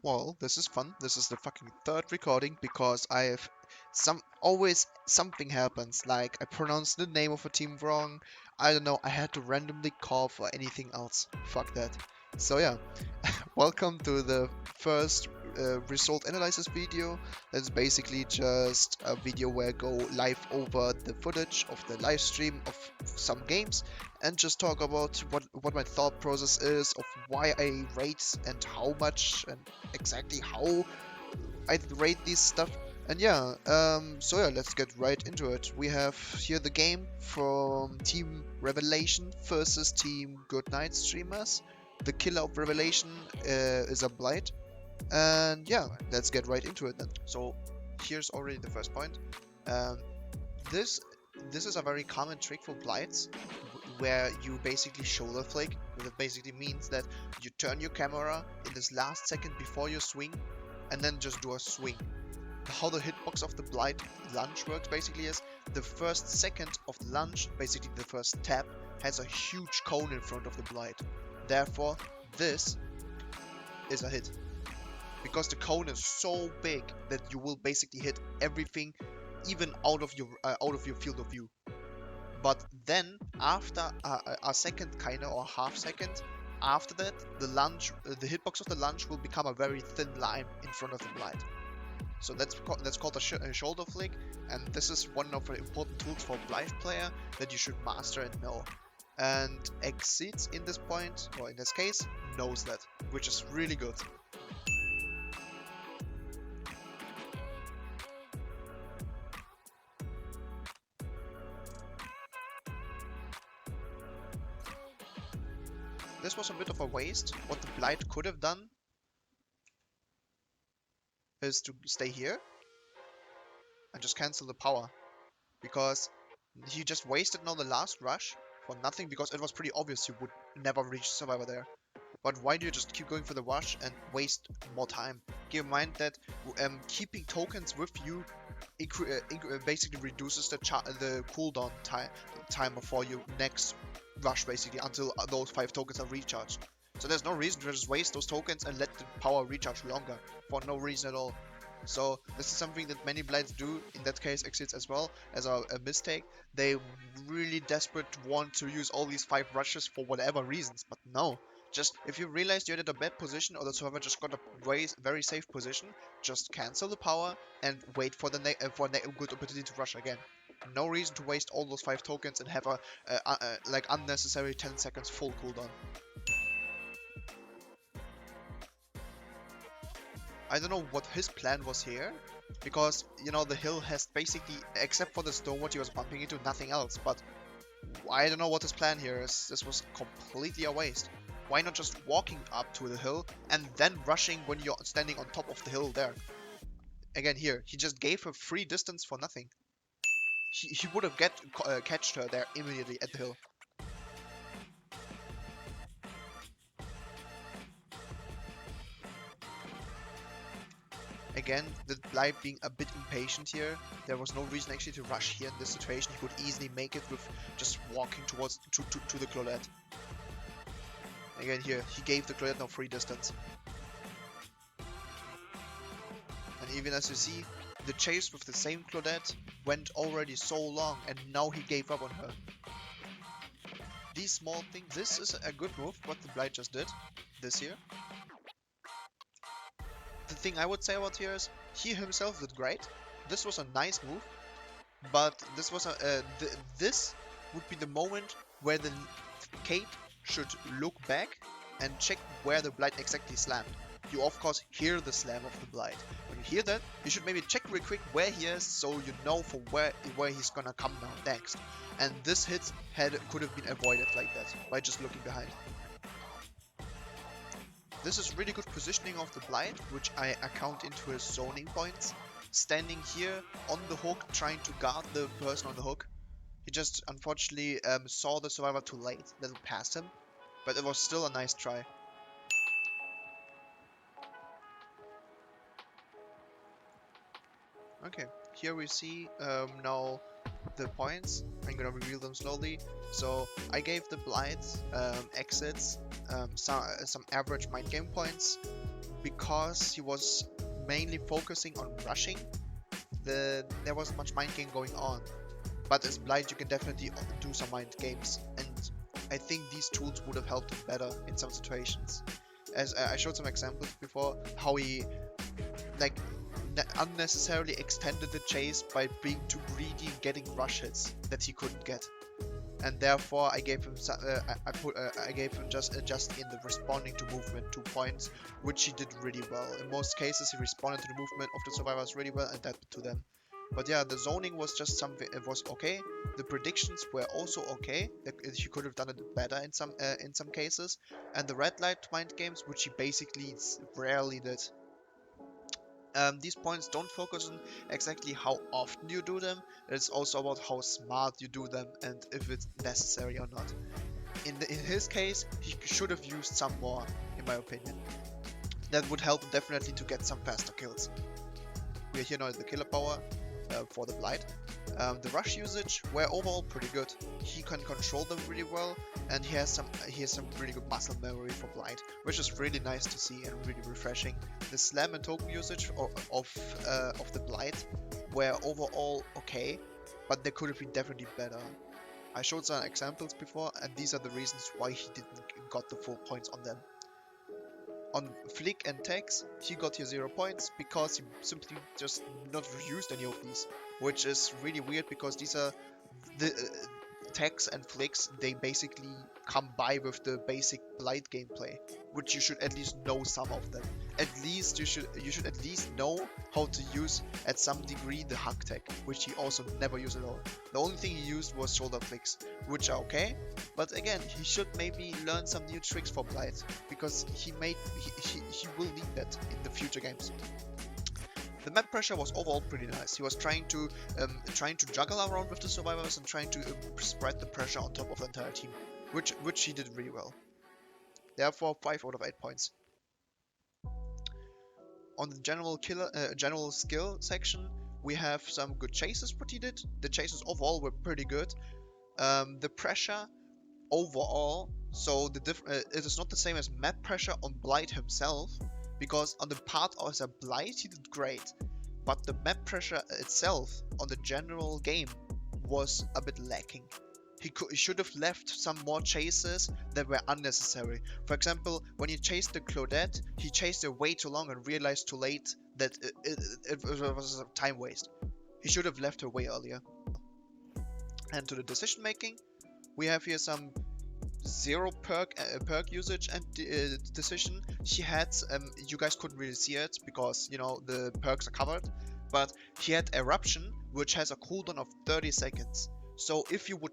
Well, this is fun. This is the fucking third recording because I have always something happens. Like I pronounced the name of a team wrong. I don't know. I had to randomly call for anything else. Fuck that. So yeah, welcome to the first result analysis video. That's basically just a video where I go live over the footage of the live stream of some games and just talk about what my thought process is of why I rate and how much and exactly how I rate these stuff. And yeah, so yeah, let's get right into it. We have here the game from Team Revelation versus Team Goodnightstreamers. The killer of Revelation is a blight. And yeah, let's get right into it then. So here's already the first point. Um, this this is a very common trick for blights, where you basically shoulder flick. That basically means that you turn your camera in this last second before you swing, and then just do a swing. How the hitbox of the blight lunge works basically is the first second of the lunge, basically the first tap, has a huge cone in front of the blight. Therefore, this is a hit. Because the cone is so big that you will basically hit everything, even out of your field of view. But then after a second kinda or half second after that, the hitbox of the lunge will become a very thin line in front of the blight. So that's called a shoulder flick, and this is one of the important tools for a blight player that you should master and know. And Exceeds in this point, or in this case, knows that, which is really good. This was a bit of a waste. What the blight could have done is to stay here and just cancel the power, because he just wasted now the last rush for nothing, because it was pretty obvious you would never reach Survivor there. But why do you just keep going for the rush and waste more time? Keep in mind that keeping tokens with you basically reduces the cooldown timer for your next rush, basically, until those 5 tokens are recharged. So there's no reason to just waste those tokens and let the power recharge longer for no reason at all. So this is something that many blights do, in that case Exits as well, as a mistake. They really desperate want to use all these 5 rushes for whatever reasons, but no. Just, if you realize you're at a bad position, or the server just got a very safe position, just cancel the power and wait for a good opportunity to rush again. No reason to waste all those 5 tokens and have a like unnecessary 10 seconds full cooldown. I don't know what his plan was here, because, you know, the hill has basically, except for the stone what he was bumping into, nothing else. But I don't know what his plan here is. This was completely a waste. Why not just walking up to the hill and then rushing when you're standing on top of the hill there? Again, here, he just gave her free distance for nothing. He would have catched her there immediately at the hill. Again, the blight being a bit impatient here. There was no reason actually to rush here in this situation. He could easily make it with just walking towards to the Claudette. Again here, he gave the Claudette no free distance. And even as you see, the chase with the same Claudette went already so long, and now he gave up on her. These small things, this is a good move, what the blight just did this year. The thing I would say about here is, he himself did great. This was a nice move, but this was this would be the moment where the Kate should look back and check where the blight exactly slammed. You of course hear the slam of the blight. When you hear that, you should maybe check real quick where he is, so you know for where he's gonna come down next. And this hit could have been avoided like that by just looking behind. This is really good positioning of the blight, which I account into his zoning points. Standing here on the hook, trying to guard the person on the hook. He just unfortunately saw the survivor too late, then passed him, but it was still a nice try. Okay, here we see now the points. I'm gonna reveal them slowly. So I gave the blight Exits some average mind game points. because he was mainly focusing on rushing, there wasn't much mind game going on. But as Blight, you can definitely do some mind games, and I think these tools would have helped him better in some situations. As I showed some examples before, how he like unnecessarily extended the chase by being too greedy and getting rush hits that he couldn't get, and therefore I gave him I gave him just in the responding to movement 2 points, which he did really well. In most cases, he responded to the movement of the survivors really well, and that to them. But yeah, the zoning was just something. It was okay. The predictions were also okay. He could have done it better in some cases, and the red light mind games, which he basically rarely did. These points don't focus on exactly how often you do them. It's also about how smart you do them and if it's necessary or not. In his case, he should have used some more, in my opinion. That would help definitely to get some faster kills. We are here now at the killer power for the Blight. The rush usage were overall pretty good. He can control them really well, and he has some really good muscle memory for Blight, which is really nice to see and really refreshing. The slam and token usage of the Blight were overall okay, but they could have been definitely better. I showed some examples before, and these are the reasons why he didn't got the full points on them. On Flick and Tags, he got here 0 points because he simply just not used any of these, which is really weird because these are the Tags and Flicks, they basically come by with the basic Blight gameplay, which you should at least know some of them. At least you should at least know how to use at some degree the Hug Tag, which he also never used at all. The only thing he used was shoulder flicks, which are okay, but again, he should maybe learn some new tricks for Blight, because he will need that in the future games. The map pressure was overall pretty nice. He was trying to juggle around with the survivors and trying to spread the pressure on top of the entire team, which he did really well. Therefore, 5 out of 8 points. On the general skill section, we have some good chases what he did. The chases overall were pretty good. The pressure overall, so it is not the same as map pressure on Blight himself, because on the part as a Blight he did great, but the map pressure itself on the general game was a bit lacking. He should have left some more chases that were unnecessary. For example, when he chased the Claudette, he chased it way too long and realized too late that it was a time waste. He should have left her way earlier. And to the decision making, we have here some 0 perk usage and decision. She had, you guys couldn't really see it because, you know, the perks are covered, but he had Eruption, which has a cooldown of 30 seconds. So if you would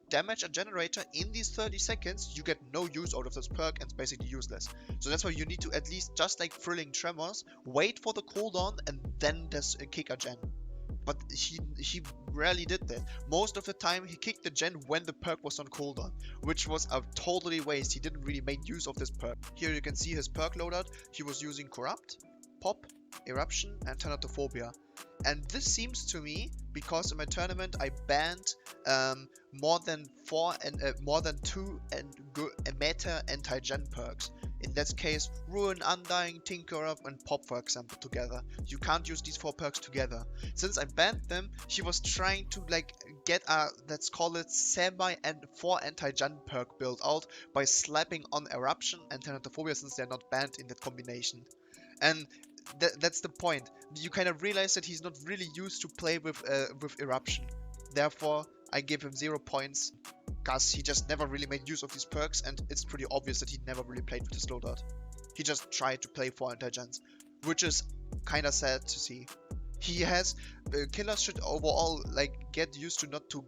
damage a generator in these 30 seconds, you get no use out of this perk and it's basically useless. So that's why you need to at least, just like Thrilling Tremors, wait for the cooldown and then there's a kick a gen. But he rarely did that. Most of the time he kicked the gen when the perk was on cooldown, which was a totally waste. He didn't really make use of this perk. Here you can see his perk loadout. He was using Corrupt, Pop, Eruption and Thanatophobia. And this seems to me, because in my tournament I banned more than 2 meta anti-gen perks. In that case, Ruin, Undying, Tinker Up and Pop, for example, together. You can't use these 4 perks together. Since I banned them, he was trying to get a, let's call it, semi and 4 anti-gen perk build out by slapping on Eruption and Thanatophobia, since they're not banned in that combination. And that's the point. You kind of realize that he's not really used to play with Eruption. Therefore, I give him 0 points, because he just never really made use of these perks, and it's pretty obvious that he never really played with his loadout. He just tried to play 4 anti-gens, which is kind of sad to see. He has killers should overall get used to not to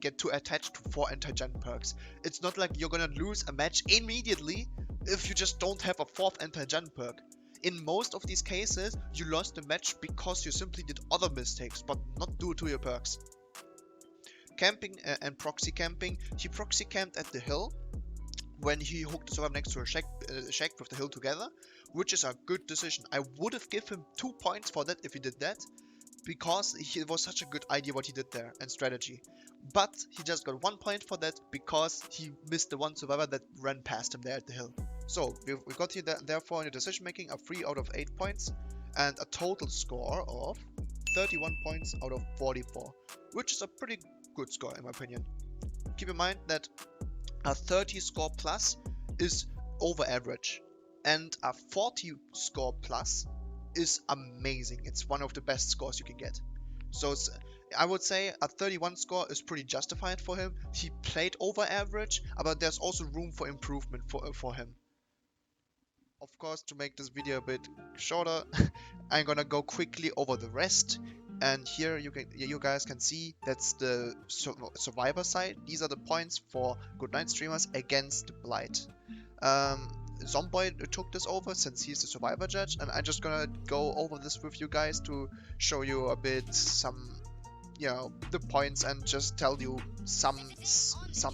get too attached to 4 anti-gen perks. It's not like you're gonna lose a match immediately if you just don't have a 4th anti-gen perk. In most of these cases, you lost the match because you simply did other mistakes, but not due to your perks. Camping and proxy camping. He proxy camped at the hill when he hooked the server next to a shack with the hill together, which is a good decision. I would have given him 2 points for that if he did that, because it was such a good idea what he did there and strategy. But he just got 1 point for that because he missed the one survivor that ran past him there at the hill. So we got here therefore in the decision making a 3 out of 8 points and a total score of 31 points out of 44, which is a pretty good score in my opinion. Keep in mind that a 30 score plus is over average and a 40 score plus is amazing. It's one of the best scores you can get. So I would say a 31 score is pretty justified for him. He played over average, but there's also room for improvement for him. Of course, to make this video a bit shorter, I'm gonna go quickly over the rest. And here you guys can see that's the survivor side. These are the points for Goodnightstreamers against Blight. Zomboy took this over since he's the survivor judge, and I'm just gonna go over this with you guys to show you a bit the points and just tell you some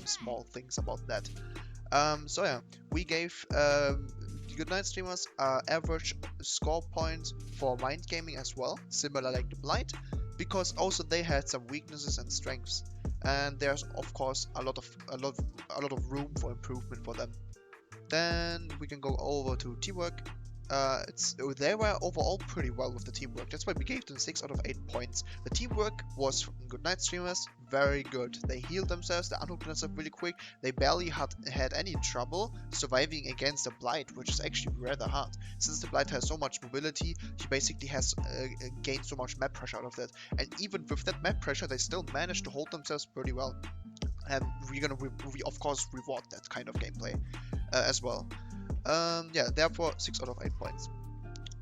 small things about that. So yeah, we gave Goodnightstreamers average score points for mind gaming as well, similar like the Blight, because also they had some weaknesses and strengths, and there's of course a lot of room for improvement for them. Then we can go over to teamwork. They were overall pretty well with the teamwork. That's why we gave them 6 out of 8 points. The teamwork was from Goodnightstreamers very good. They healed themselves, they unhooked themselves really quick. They barely had any trouble surviving against the Blight, which is actually rather hard. Since the Blight has so much mobility, he basically has gained so much map pressure out of that. And even with that map pressure, they still managed to hold themselves pretty well. And we're gonna of course reward that kind of gameplay as well. Yeah, therefore 6 out of 8 points.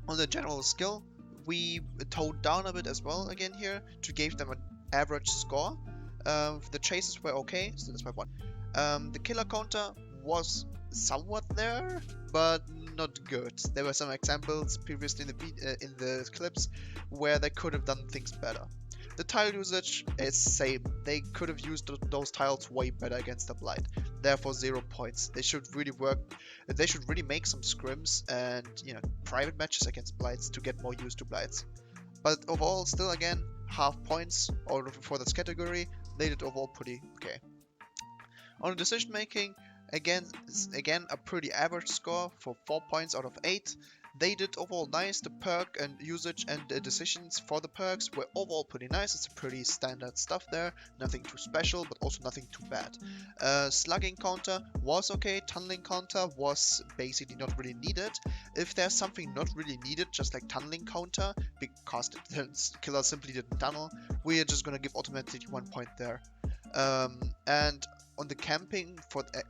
On the general skill, we toned down a bit as well again here to give them an average score. The chases were okay, so that's my 1. The killer counter was somewhat there, but not good. There were some examples previously in the clips where they could have done things better. The tile usage is same. They could have used those tiles way better against the Blight. Therefore 0 points. They should really make some scrims and private matches against Blights to get more used to Blights. But overall, still again, half points for this category. They did overall pretty okay. On decision making, again a pretty average score for 4 points out of 8. They did overall nice. The perk and usage and the decisions for the perks were overall pretty nice. It's a pretty standard stuff there. Nothing too special, but also nothing too bad. Slugging counter was okay. Tunneling counter was basically not really needed. If there's something not really needed, just like tunneling counter, because the killer simply didn't tunnel, we are just gonna give automatically 1 point there. And on the camping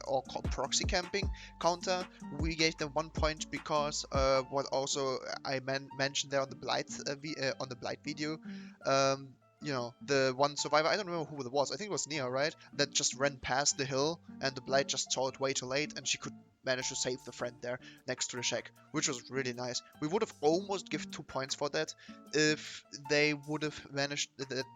or proxy camping counter, we gave them 1 point because what also I mentioned there on the Blight video. The one survivor, I don't remember who it was, I think it was Nia, right? That just ran past the hill and the Blight just saw it way too late and she could manage to save the friend there next to the shack, which was really nice. We would have almost given 2 points for that if they would have managed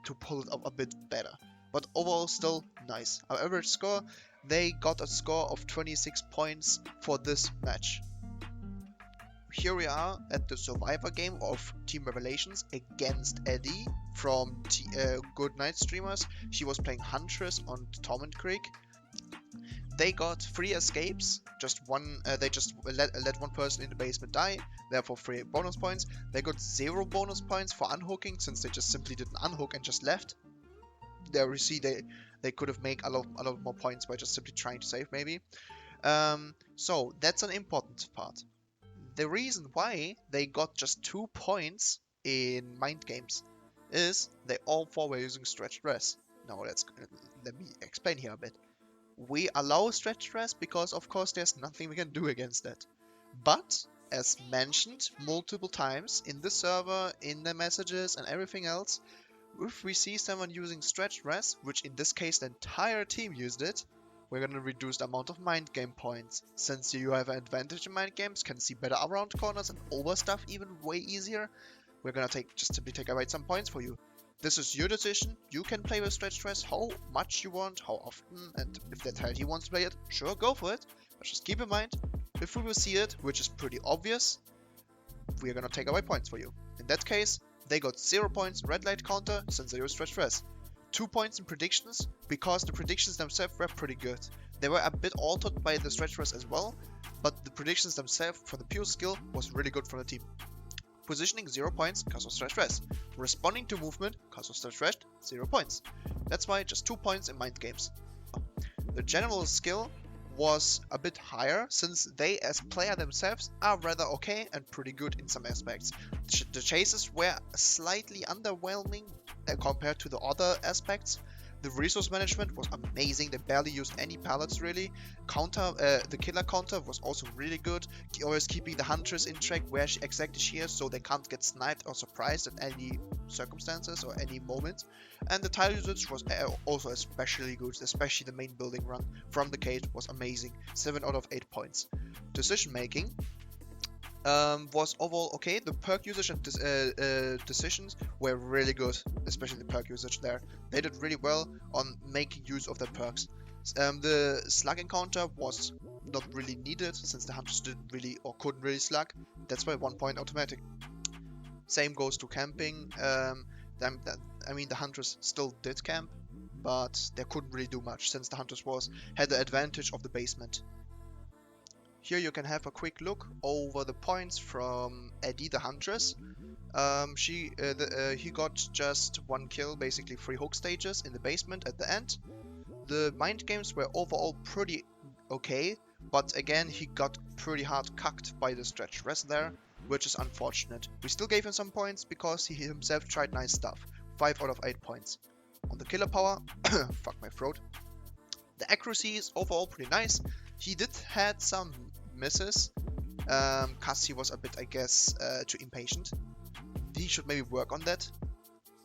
to pull it up a bit better. But overall still nice. Our average score, they got a score of 26 points for this match. Here we are at the survivor game of Team Revelations against Eddie from Goodnightstreamers. She was playing Huntress on Torment Creek. They got 3 escapes, they just let one person in the basement die, therefore 3 bonus points. They got 0 bonus points for unhooking, since they just simply didn't unhook and just left. There we see they could have made a lot more points by just simply trying to save maybe. So that's an important part. The reason why they got just 2 points in mind games is they all 4 were using stretched res. Now let me explain here a bit. We allow stretched res because of course there's nothing we can do against that. But as mentioned multiple times in the server, in the messages and everything else, if we see someone using stretched res, which in this case the entire team used it, we're gonna reduce the amount of mind game points. Since you have an advantage in mind games, can see better around corners and over stuff even way easier, we're gonna simply take away some points for you. This is your decision. You can play with stretched res how much you want, how often, and if the entire team wants to play it, sure, go for it. But just keep in mind, if we will see it, which is pretty obvious, we're gonna take away points for you. In that case, they got 0 points red light counter since they were stretched res. 2 points in predictions, because the predictions themselves were pretty good. They were a bit altered by the stretch rest as well, but the predictions themselves for the pure skill was really good for the team. Positioning 0 points because of stretch rest. Responding to movement because of stretch rest, 0 points. That's why just 2 points in mind games. The general skill was a bit higher, since they as player themselves are rather okay and pretty good in some aspects. The chases were slightly underwhelming compared to the other aspects. The resource management was amazing. They barely used any pallets really. The killer counter was also really good. Always keeping the huntress in track where exactly she is, so they can't get sniped or surprised at any circumstances or any moment. And the tile usage was also especially good, especially the main building run from the cage was amazing. 7 out of 8 points. Decision making was overall okay. The perk usage and decisions were really good, especially the perk usage there. They did really well on making use of their perks. The slug encounter was not really needed, since the hunters didn't really or couldn't really slug. That's why 1 point automatic. Same goes to camping. I mean, the hunters still did camp, but they couldn't really do much, since the hunters had the advantage of the basement. Here you can have a quick look over the points from Eddie the Huntress. He got just 1 kill, basically 3 hook stages in the basement at the end. The mind games were overall pretty okay, but again he got pretty hard cucked by the stretch rest there, which is unfortunate. We still gave him some points because he himself tried nice stuff. 5 out of 8 points. On the killer power, fuck my throat. The accuracy is overall pretty nice. He did had some misses, cause he was a bit, I guess, too impatient. He should maybe work on that.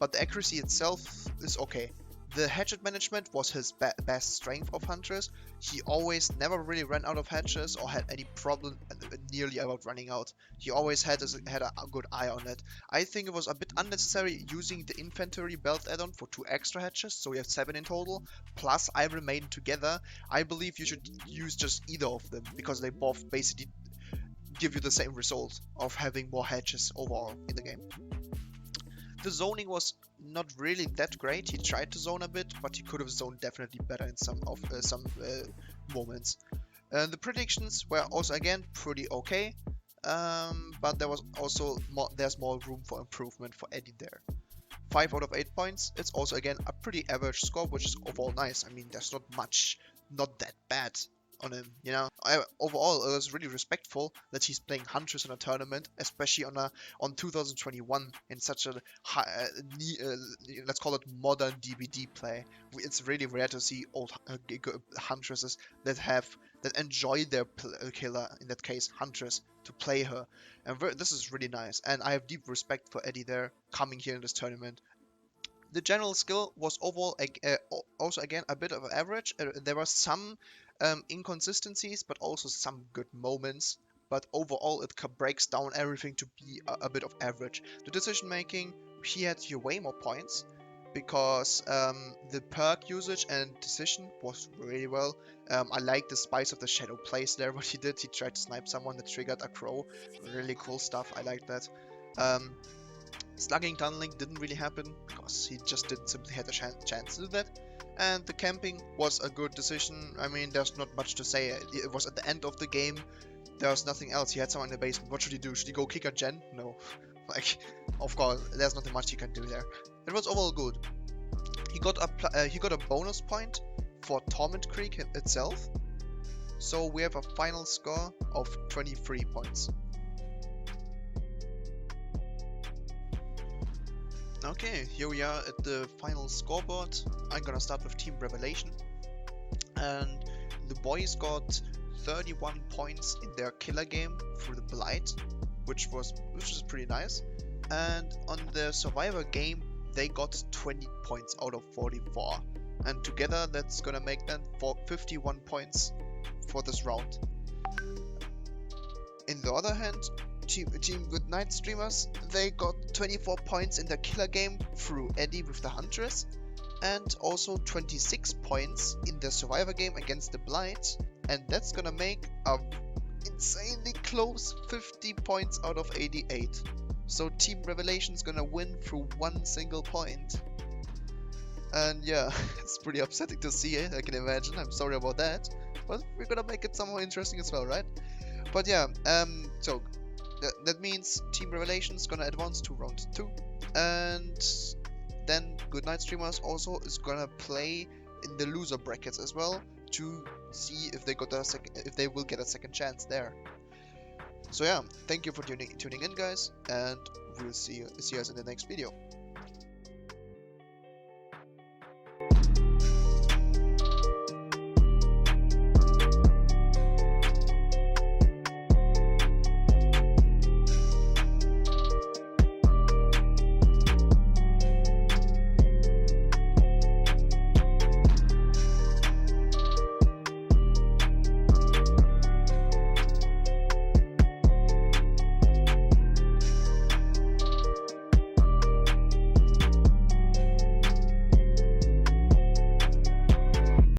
But the accuracy itself is okay. The hatchet management was his best strength of hunters. He always never really ran out of hatches or had any problem nearly about running out. He always had a good eye on it. I think it was a bit unnecessary using the inventory belt add-on for 2 extra hatches, so we have 7 in total, plus Iron Maiden together. I believe you should use just either of them, because they both basically give you the same result of having more hatches overall in the game. The zoning was not really that great. He tried to zone a bit, but he could have zoned definitely better in some moments. The predictions were also again pretty okay, but there's more room for improvement for Eddie there. 5 out of 8 points. It's also again a pretty average score, which is overall nice. I mean, there's not that bad on him, you know. Overall, it was really respectful that he's playing Huntress in a tournament, especially on 2021 in such a high, let's call it modern DBD play. It's really rare to see old Huntresses that enjoy their killer, in that case Huntress, to play her, and this is really nice. And I have deep respect for Eddie there coming here in this tournament. The general skill was overall also again a bit of an average. There were some inconsistencies, but also some good moments. But overall, it breaks down everything to be a bit of average. The decision making, he had here way more points, because the perk usage and decision was really well. I like the spice of the shadow plays there. What he did, he tried to snipe someone that triggered a crow. Really cool stuff. I like that. Slugging tunneling didn't really happen, because he just didn't simply had a chance to do that. And the camping was a good decision. I mean, there's not much to say. It was at the end of the game. There was nothing else. He had someone in the basement. What should he do? Should he go kick a gen? No. Like, of course, there's nothing much he can do there. It was overall good. He got a bonus point for Torment Creek itself. So we have a final score of 23 points. Okay, here we are at the final scoreboard. I'm gonna start with Team Revelation. And the boys got 31 points in their killer game through the Blight, which is pretty nice. And on the Survivor game, they got 20 points out of 44. And together, that's gonna make them 51 points for this round. In the other hand, Team Goodnightstreamers, they got 24 points in their killer game through Eddie with the Huntress, and also 26 points in their Survivor game against the Blight, and that's gonna make a insanely close 50 points out of 88. So Team Revelation's gonna win through 1 single point. And yeah, it's pretty upsetting to see it, I can imagine. I'm sorry about that. But we're gonna make it somehow interesting as well, right? But yeah, so that means Team Revelation's gonna advance to round 2. And then Goodnightstreamers also is gonna play in the loser brackets as well to see if they got a if they will get a second chance there. So yeah, thank you for tuning in, guys, and we'll see you guys in the next video.